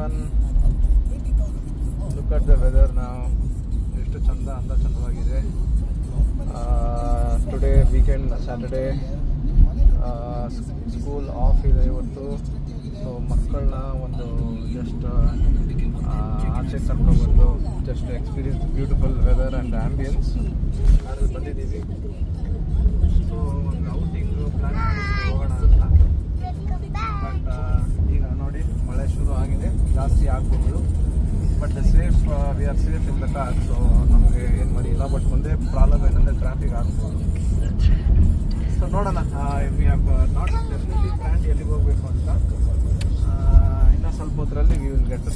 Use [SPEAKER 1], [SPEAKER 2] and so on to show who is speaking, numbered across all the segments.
[SPEAKER 1] everyone. Look at the weather now. ಎಷ್ಟು ಚಂದವಾಗಿದೆ. Today weekend Saturday, school off ಇದೆ ಇವತ್ತು. ಸೊ ಮಕ್ಕಳನ್ನ ಒಂದು ಜಸ್ಟ್ ಆಚೆ ಕರ್ಕೊಂಡ್ಬಂದು just experience beautiful weather and ambience ಅಲ್ಲಿ ಬಂದಿದ್ದೀವಿ. ಸೊ ಒಂದು ಔಟಿಂಗು ಪ್ಲ್ಯಾನ್ ಹೋಗೋಣ ಅಂತ. ಬಟ್ ಈಗ ನೋಡಿ ಮಳೆ ಶುರು ಆಗಿದೆ, ಜಾಸ್ತಿ ಆಗ್ಬೋದು. But safe, we are safe in the car. So ನಮಗೆ ಏನು ಮಾಡಿ ಇಲ್ಲ. ಬಟ್ ಮುಂದೆ ಪ್ರಾಬ್ಲಮ್ ಏನಂದರೆ ಟ್ರಾಫಿಕ್ ಆಗ್ಬೋದು. ಸೊ ನೋಡೋಣ. We have not definitely plan ಎಲ್ಲಿಗೆ ಹೋಗಬೇಕು ಅಂತ. ಇನ್ನೂ ಸ್ವಲ್ಪ ಹೊತ್ತರಲ್ಲಿ ವಿ ವಿಲ್ ಗೆಟ್.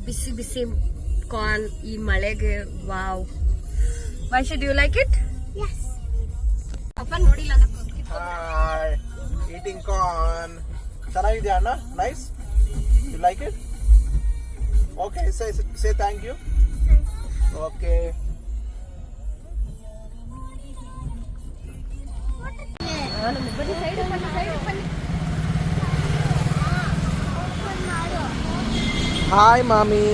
[SPEAKER 2] ಬಿಸಿ ಬಿಸಿ ಕಾರ್ನ್ ಈ ಮಳೆಗೆ. Wow. Why should you like it? Yes. ಅಪ್ಪ ನೋಡಿಲ್ಲ ನಾನು.
[SPEAKER 1] Hi, eating corn. ಚೆನ್ನಾಗಿದೆಯಾ ಅಣ್ಣ? Nice. You like it? Okay, say thank you. Okay. Hi ಮಾಮಿ.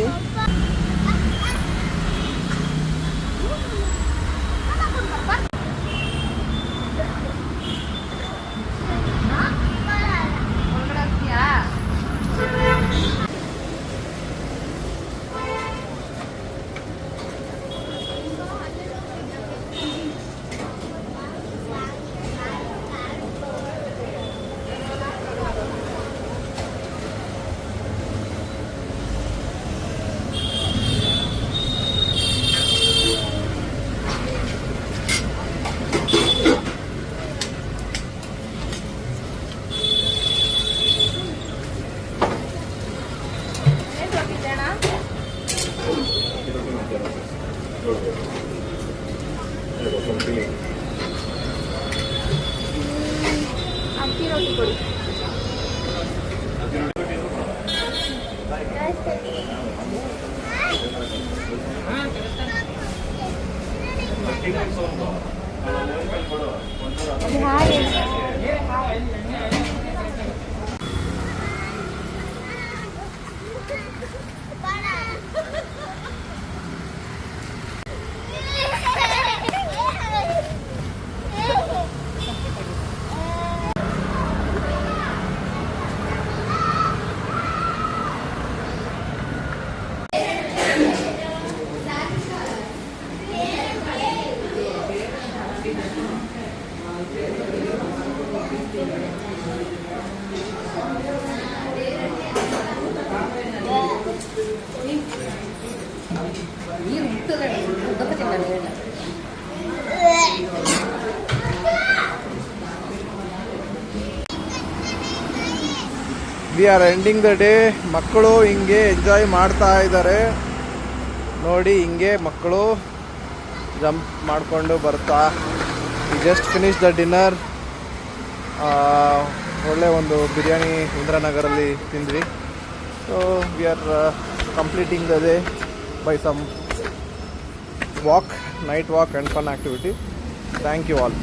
[SPEAKER 1] We are ending the day. ಮಕ್ಕಳು ಹಿಂಗೆ ಎಂಜಾಯ್ ಮಾಡ್ತಾ ಇದ್ದಾರೆ ನೋಡಿ. ಹಿಂಗೆ ಮಕ್ಕಳು ಜಂಪ್ ಮಾಡಿಕೊಂಡು ಬರ್ತಾ. We just finish the dinner. ಒಳ್ಳೆ ಒಂದು ಬಿರಿಯಾನಿ ಇಂದ್ರಾನಗರಲ್ಲಿ ತಿಂದ್ವಿ. So we are completing the day by some walk, night walk and fun activity. Thank you all.